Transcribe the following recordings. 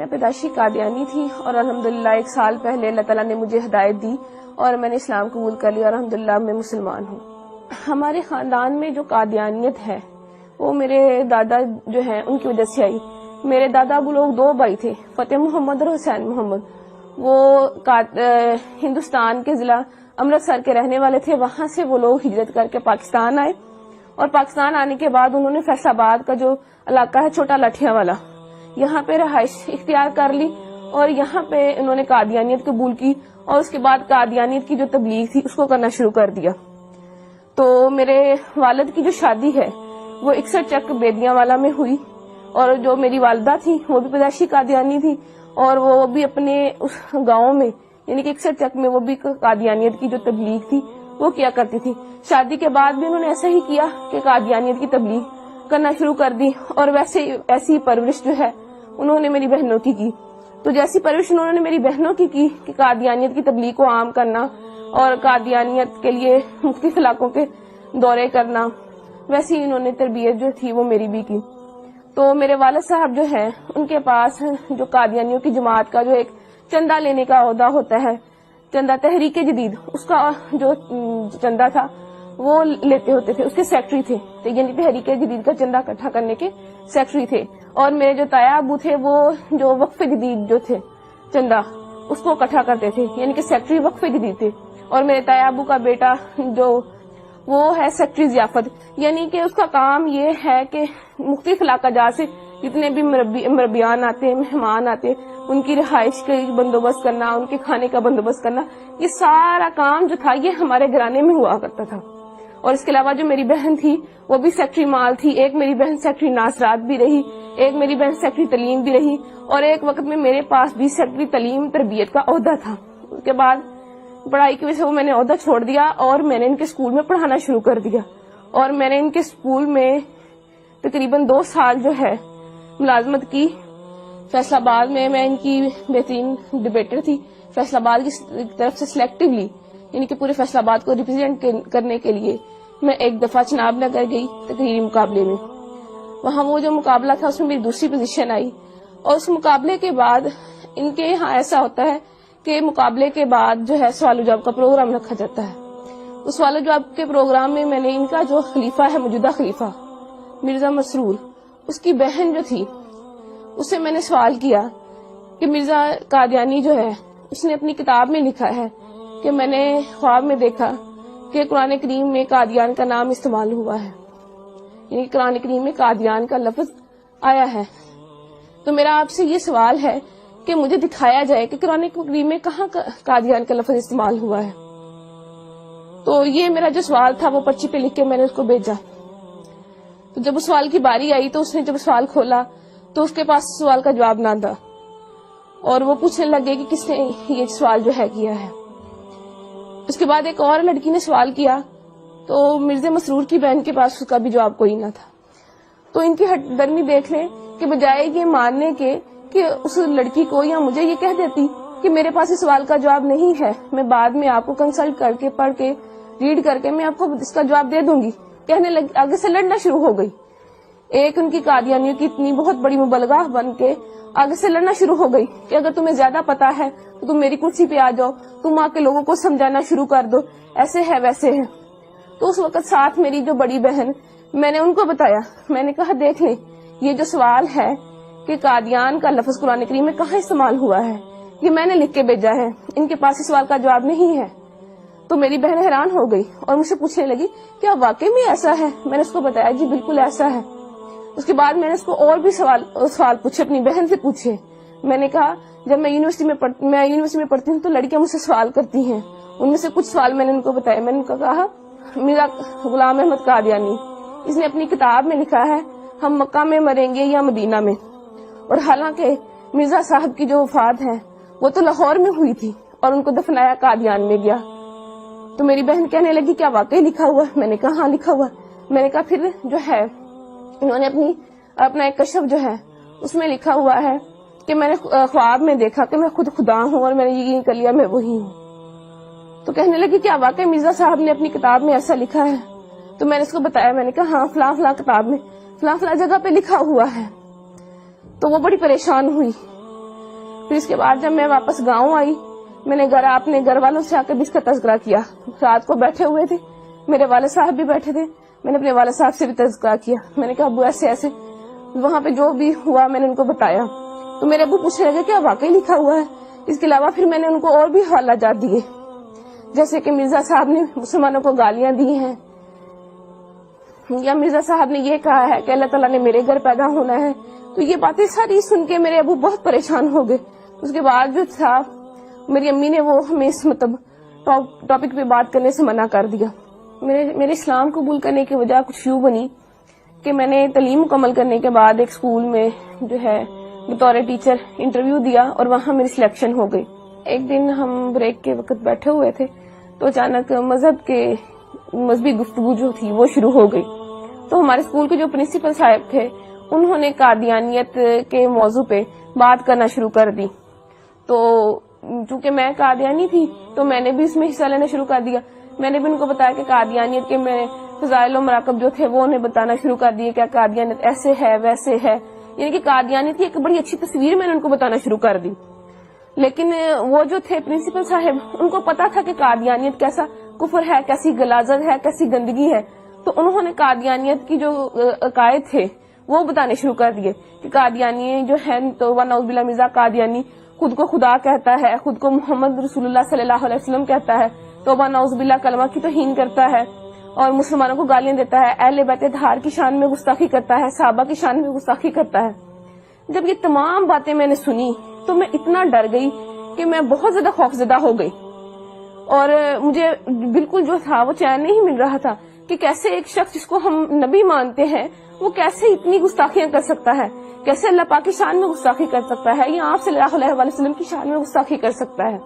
میں پیدائشی قادیانی تھی اور الحمدللہ 1 سال پہلے اللہ تعالیٰ نے مجھے ہدایت دی اور میں نے اسلام قبول کر لیا اور الحمدللہ میں مسلمان ہوں. ہمارے خاندان میں جو قادیانیت ہے وہ میرے دادا جو ہیں ان کی وجہ سے آئی. میرے دادا وہ لوگ 2 بھائی تھے, فتح محمد اور حسین محمد. وہ ہندوستان کے ضلع امرتسر کے رہنے والے تھے. وہاں سے وہ لوگ ہجرت کر کے پاکستان آئے اور پاکستان آنے کے بعد انہوں نے فیصل آباد کا جو علاقہ ہے چھوٹا لاٹھیاں والا, یہاں پہ رہائش اختیار کر لی اور یہاں پہ انہوں نے قادیانیت قبول کی اور اس کے بعد قادیانیت کی جو تبلیغ تھی اس کو کرنا شروع کر دیا. تو میرے والد کی جو شادی ہے وہ 61 چک بیدیاں والا میں ہوئی اور جو میری والدہ تھی وہ بھی پیدائشی قادیانی تھی اور وہ بھی اپنے اس گاؤں میں یعنی کہ 61 چک میں وہ بھی قادیانیت کی جو تبلیغ تھی وہ کیا کرتی تھی. شادی کے بعد بھی انہوں نے ایسا ہی کیا کہ قادیانیت کی تبلیغ کرنا شروع کر دی اور ایسی پرورش جو ہے انہوں نے میری بہنوں کی. تو جیسی پرورش انہوں نے میری بہنوں کی کہ قادیانیت کی تبلیغ کو عام کرنا اور قادیانیت کے لیے مختلف علاقوں کے دورے کرنا, ویسی انہوں نے تربیت جو تھی وہ میری بھی کی. تو میرے والد صاحب جو ہیں ان کے پاس جو قادیانیوں کی جماعت کا جو ایک چندہ لینے کا عہدہ ہوتا ہے, چندہ تحریک جدید, اس کا جو چندہ تھا وہ لیتے ہوتے تھے, اس کے سیکٹری تھے. یعنی تحریک جدید کا چندہ اکٹھا کرنے کے سیکٹری تھے. اور میرے جو تایا ابو تھے وہ جو وقف جدید جو تھے چندہ اس کو اکٹھا کرتے تھے, یعنی کہ سیکٹری وقف جدید تھے. اور میرے تایا ابو کا بیٹا جو وہ ہے سیکٹری ضیافت, یعنی کہ اس کا کام یہ ہے کہ مختلف علاقہ جات سے جتنے بھی مربیان آتے, مہمان آتے, ان کی رہائش کا بندوبست کرنا, ان کے کھانے کا بندوبست کرنا, یہ سارا کام جو تھا یہ ہمارے گھرانے میں ہوا کرتا تھا. اور اس کے علاوہ جو میری بہن تھی وہ بھی سیکٹری مال تھی. ایک میری بہن سیکٹری ناصرات بھی رہی, ایک میری بہن سیکٹری تعلیم بھی رہی اور ایک وقت میں میرے پاس بھی سیکٹری تعلیم تربیت کا عہدہ تھا. اس کے بعد پڑھائی کی وجہ سے وہ میں نے عہدہ چھوڑ دیا اور میں نے ان کے اسکول میں پڑھانا شروع کر دیا. اور میں نے ان کے اسکول میں تقریباً 2 سال جو ہے ملازمت کی. فیصل آباد میں ان کی بہترین ڈبیٹر تھی. فیصل آباد کی طرف سے سلیکٹولی یعنی کہ پورے فیصل آباد کو ریپرزینٹ کرنے کے لیے میں ایک دفعہ چناب نگر گئی تقریری مقابلے میں. وہاں وہ جو مقابلہ تھا اس میں میری دوسری پوزیشن آئی. اور اس مقابلے کے بعد ان کے یہاں ایسا ہوتا ہے کہ مقابلے کے بعد جو ہے سوال و جواب کا پروگرام رکھا جاتا ہے. اس سوال و جواب کے پروگرام میں نے ان کا جو خلیفہ ہے, موجودہ خلیفہ مرزا مسرور, اس کی بہن جو تھی اس سے میں نے سوال کیا کہ مرزا قادیانی جو ہے اس نے اپنی کتاب میں لکھا ہے کہ میں نے خواب میں دیکھا کہ قرآن کریم میں قادیان کا نام استعمال ہوا ہے, یعنی قرآن کریم میں قادیان کا لفظ آیا ہے. تو میرا آپ سے یہ سوال ہے کہ مجھے دکھایا جائے کہ قرآن کریم میں کہاں قادیان کا لفظ استعمال ہوا ہے. تو یہ میرا جو سوال تھا وہ پرچی پہ لکھ کے میں نے اس کو بھیجا. تو جب اس سوال کی باری آئی تو اس نے جب سوال کھولا تو اس کے پاس سوال کا جواب نہ تھا اور وہ پوچھنے لگے کہ کس نے یہ سوال جو ہے کیا ہے. اس کے بعد ایک اور لڑکی نے سوال کیا تو مرزا مسرور کی بہن کے پاس اس کا بھی جواب کوئی نہ تھا. تو ان کی ہٹ درمی دیکھ لیں کہ بجائے یہ ماننے کے کہ اس لڑکی کو یا مجھے یہ کہہ دیتی کہ میرے پاس اس سوال کا جواب نہیں ہے, میں بعد میں آپ کو کنسلٹ کر کے پڑھ کے ریڈ کر کے میں آپ کو اس کا جواب دے دوں گی, کہنے لگی, آگے سے لڑنا شروع ہو گئی. ایک ان کی قادیانیوں کی اتنی بہت بڑی مبلغہ بن کے آگے سے لڑنا شروع ہو گئی کہ اگر تمہیں زیادہ پتا ہے تو تم میری کرسی پہ آ جاؤ, تم آ کے لوگوں کو سمجھانا شروع کر دو, ایسے ہے ویسے ہے. تو اس وقت ساتھ میری جو بڑی بہن, میں نے ان کو بتایا, میں نے کہا دیکھ لیں یہ جو سوال ہے کہ قادیان کا لفظ قرآن کریم میں کہاں استعمال ہوا ہے یہ میں نے لکھ کے بھیجا ہے, ان کے پاس اس سوال کا جواب نہیں ہے. تو میری بہن حیران ہو گئی اور مجھ سے پوچھنے لگی کیا واقعی میں ایسا ہے. میں نے اس کو بتایا جی بالکل ایسا ہے. اس کے بعد میں نے اس کو اور بھی سوال پوچھے, اپنی بہن سے پوچھے. میں نے کہا جب میں یونیورسٹی میں پڑھتی ہوں تو لڑکیاں مجھ سے سوال کرتی ہیں, ان میں سے کچھ سوال میں نے ان کو بتایا. میں نے ان کو کہا میرا غلام احمد قادیانی اس نے اپنی کتاب میں لکھا ہے ہم مکہ میں مریں گے یا مدینہ میں, اور حالانکہ مرزا صاحب کی جو وفات ہے وہ تو لاہور میں ہوئی تھی اور ان کو دفنایا قادیان میں گیا. تو میری بہن کہنے لگی کیا واقعی لکھا ہوا ہے. میں نے کہا ہاں لکھا ہوا. میں نے کہا پھر جو ہے انہوں نے اپنا ایک کشف جو ہے اس میں لکھا ہوا ہے کہ میں نے خواب میں دیکھا کہ میں خود خدا ہوں اور میں نے یقین کر لیا میں وہی ہوں. تو کہنے لگی کیا واقعی مرزا صاحب نے اپنی کتاب میں ایسا لکھا ہے. تو میں نے اس کو بتایا, میں نے کہا ہاں فلاں فلاں کتاب میں فلاں فلاں جگہ پہ لکھا ہوا ہے. تو وہ بڑی پریشان ہوئی پھر اس کے بعد جب میں واپس گاؤں آئی، میں نے اپنے گھر والوں سے آ کر بھی اس کا تذکرہ کیا. رات کو بیٹھے ہوئے تھے، میرے والد صاحب بھی بیٹھے تھے، میں نے اپنے والد صاحب سے بھی تذکرہ کیا. میں نے کہا ابو ایسے ایسے وہاں پہ جو بھی ہوا میں نے ان کو بتایا. تو میرے ابو پوچھنے لگے کیا واقعی لکھا ہوا ہے. اس کے علاوہ پھر میں نے ان کو اور بھی حوالہ جات دیے، جیسے کہ مرزا صاحب نے مسلمانوں کو گالیاں دی ہیں، یا مرزا صاحب نے یہ کہا ہے کہ اللہ تعالیٰ نے میرے گھر پیدا ہونا ہے. تو یہ باتیں ساری سن کے میرے ابو بہت پریشان ہو گئے. اس کے بعد جو تھا میری امی نے وہ ہمیں اس ٹاپک پہ بات کرنے سے منع کر دیا. میرے اسلام قبول کرنے کی وجہ کچھ یوں بنی کہ میں نے تعلیم مکمل کرنے کے بعد ایک اسکول میں جو ہے بطور ٹیچر انٹرویو دیا اور وہاں میری سلیکشن ہو گئی. ایک دن ہم بریک کے وقت بیٹھے ہوئے تھے تو اچانک مذہبی گفتگو جو تھی وہ شروع ہو گئی. تو ہمارے اسکول کے جو پرنسپل صاحب تھے انہوں نے قادیانیت کے موضوع پہ بات کرنا شروع کر دی. تو چونکہ میں قادیانی تھی تو میں نے بھی اس میں حصہ لینا شروع کر دیا. میں نے بھی ان کو بتایا کہ قادیانیت کے میں فضائل و مراقب جو تھے وہ انہیں بتانا شروع کر دیے، کیا قادیانیت ایسے ہے ویسے ہے، یعنی کہ قادیانیت کی ایک بڑی اچھی تصویر میں نے ان کو بتانا شروع کر دی. لیکن وہ جو تھے پرنسپل صاحب ان کو پتا تھا کہ قادیانیت کیسا کفر ہے، کیسی غلاظت ہے، کیسی گندگی ہے. تو انہوں نے قادیانیت کی جو عقائد تھے وہ بتانے شروع کر دیے کہ قادیانی جو ہے تو نعوذ باللہ مرزا قادیانی خود کو خدا کہتا ہے، خود کو محمد رسول اللہ صلی اللہ علیہ وسلم کہتا ہے، توبہ نعوذ باللہ کلمہ کی توہین کرتا ہے اور مسلمانوں کو گالیاں دیتا ہے، اہل بیت اطہار کی شان میں گستاخی کرتا ہے، صحابہ کی شان میں گستاخی کرتا ہے. جب یہ تمام باتیں میں نے سنی تو میں اتنا ڈر گئی کہ میں بہت زیادہ خوفزدہ ہو گئی اور مجھے بالکل جو تھا وہ چین نہیں مل رہا تھا کہ کیسے ایک شخص جس کو ہم نبی مانتے ہیں وہ کیسے اتنی گستاخیاں کر سکتا ہے، کیسے اللہ پاک کی شان میں گستاخی کر سکتا ہے یا آپ صلی اللہ علیہ وسلم کی شان میں گستاخی کر سکتا ہے.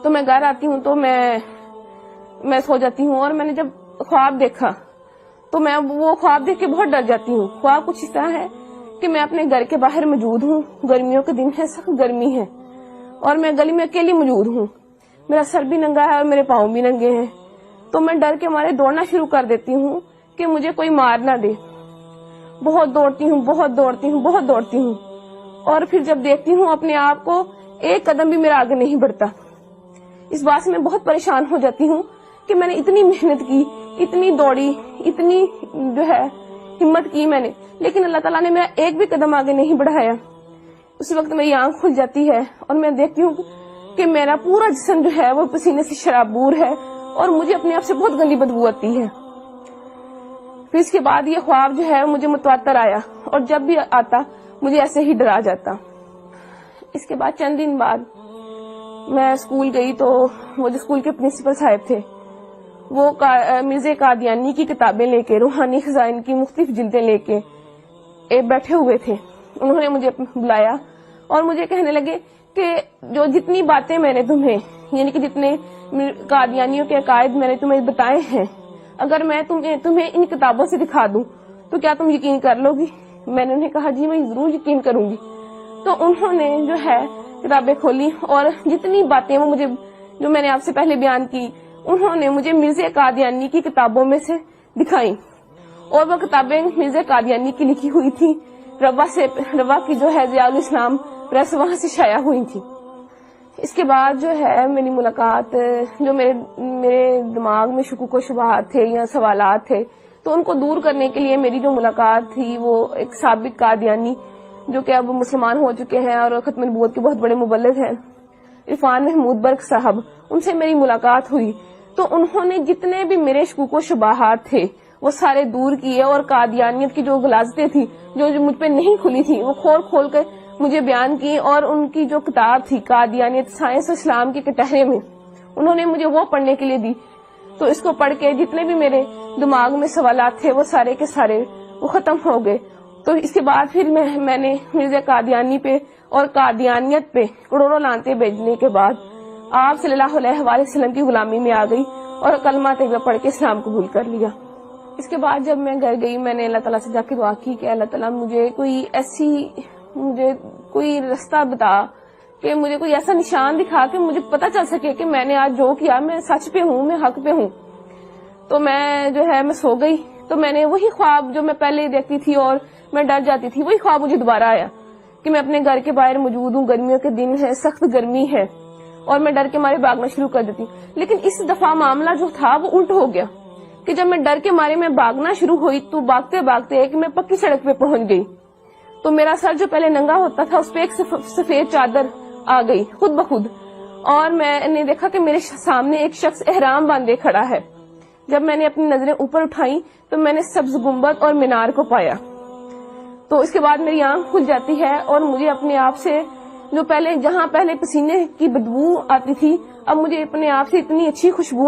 تو میں گھر آتی ہوں تو میں سو جاتی ہوں اور میں نے جب خواب دیکھا تو میں وہ خواب دیکھ کے بہت ڈر جاتی ہوں. خواب کچھ اس طرح ہے کہ میں اپنے گھر کے باہر موجود ہوں، گرمیوں کے دن ہے، سخت گرمی ہے اور میں گلی میں اکیلی موجود ہوں، میرا سر بھی ننگا ہے اور میرے پاؤں بھی ننگے ہیں. تو میں ڈر کے مارے دوڑنا شروع کر دیتی ہوں کہ مجھے کوئی مار نہ دے. بہت دوڑتی ہوں اور پھر جب دیکھتی ہوں اپنے آپ کو ایک قدم بھی میرا آگے نہیں بڑھتا. اس بات سے میں بہت پریشان ہو جاتی ہوں کہ میں نے اتنی محنت کی، اتنی دوڑی، اتنی جو ہے ہمت کی میں نے، لیکن اللہ تعالیٰ نے میرا ایک بھی قدم آگے نہیں بڑھایا. اس وقت میری آنکھ کھل جاتی ہے اور میں دیکھتی ہوں کہ میرا پورا جسم جو ہے وہ پسینے سے شرابور ہے اور مجھے اپنے آپ سے بہت گندی بدبو آتی ہے. پھر اس کے بعد یہ خواب جو ہے مجھے متواتر آیا اور جب بھی آتا مجھے ایسے ہی ڈرا جاتا. اس کے بعد چند دن بعد میں اسکول گئی تو وہ جو اسکول کے پرنسپل صاحب تھے وہ مرزا قادیانی کی کتابیں لے کے، روحانی خزائن کی مختلف جلدیں لے کے بیٹھے ہوئے تھے. انہوں نے مجھے بلایا اور مجھے کہنے لگے کہ جو جتنی باتیں میں نے تمہیں، یعنی کہ جتنے قادیانیوں کے عقائد میں نے تمہیں بتائے ہیں، اگر میں تمہیں ان کتابوں سے دکھا دوں تو کیا تم یقین کر لو گی؟ میں نے انہیں کہا جی میں ضرور یقین کروں گی. تو انہوں نے جو ہے کتابیں کھولی اور جتنی باتیں وہ مجھے جو میں نے آپ سے پہلے بیان کی انہوں نے مجھے مرزا قادیانی کی کتابوں میں سے دکھائیں اور وہ کتابیں مرزا قادیانی کی لکھی ہوئی تھی. روا کی جو ہے ضیاء الاسلام پریس وہاں سے شائع ہوئی تھی. اس کے بعد جو ہے میری ملاقات، جو میرے دماغ میں شکوک و شبہات تھے یا سوالات تھے تو ان کو دور کرنے کے لیے میری جو ملاقات تھی وہ ایک سابق قادیانی جو کہ اب مسلمان ہو چکے ہیں اور ختم نبوت کے بہت بڑے مبلغ ہیں، عرفان محمود برق صاحب، ان سے میری ملاقات ہوئی. تو انہوں نے جتنے بھی میرے شکوک و شبہات تھے وہ سارے دور کیے اور قادیانیت کی جو غلاظتیں تھی جو مجھ پہ نہیں کھلی تھی وہ کھول کے مجھے بیان کی. اور ان کی جو کتاب تھی قادیانیت سائنس اسلام کے کٹہرے میں انہوں نے مجھے وہ پڑھنے کے لیے دی. تو اس کو پڑھ کے جتنے بھی میرے دماغ میں سوالات تھے وہ سارے کے سارے وہ ختم ہو گئے. تو اس کے بعد پھر میں نے مرزا قادیانی پہ اور قادیانیت پہ کروڑوں لعنتیں بھیجنے کے بعد آپ صلی اللہ علیہ وسلم کی غلامی میں آ گئی اور کلمہ طیبہ پڑھ کے اسلام قبول کر لیا. اس کے بعد جب میں گھر گئی میں نے اللہ تعالیٰ سے جا کے دعا کی کہ اللہ تعالیٰ مجھے کوئی رستہ بتا، کہ مجھے کوئی ایسا نشان دکھا کہ مجھے پتہ چل سکے کہ میں نے آج جو کیا میں سچ پہ ہوں، میں حق پہ ہوں. تو میں سو گئی تو میں نے وہی خواب جو میں پہلے دیکھتی تھی اور میں ڈر جاتی تھی وہی خواب مجھے دوبارہ آیا کہ میں اپنے گھر کے باہر موجود ہوں, گرمیوں کے دن ہے, سخت گرمی ہے, اور میں ڈر کے مارے بھاگنا شروع کر دیتی. لیکن اس دفعہ معاملہ جو تھا وہ الٹ ہو گیا کہ جب میں ڈر کے مارے میں بھاگنا شروع ہوئی تو بھاگتے بھاگتے ایک میں پکی سڑک پہ پہنچ گئی, تو میرا سر جو پہلے ننگا ہوتا تھا اس پہ ایک سفید چادر آ گئی خود بخود, اور میں نے دیکھا کہ میرے سامنے ایک شخص احرام باندھے کھڑا ہے. جب میں نے اپنی نظریں اوپر اٹھائی تو میں نے سبز گنبد اور مینار کو پایا. تو اس کے بعد میری آنکھ کھل جاتی ہے اور مجھے اپنے آپ سے جو جہاں پہلے پسینے کی بدبو آتی تھی, اب مجھے اپنے آپ سے اتنی اچھی خوشبو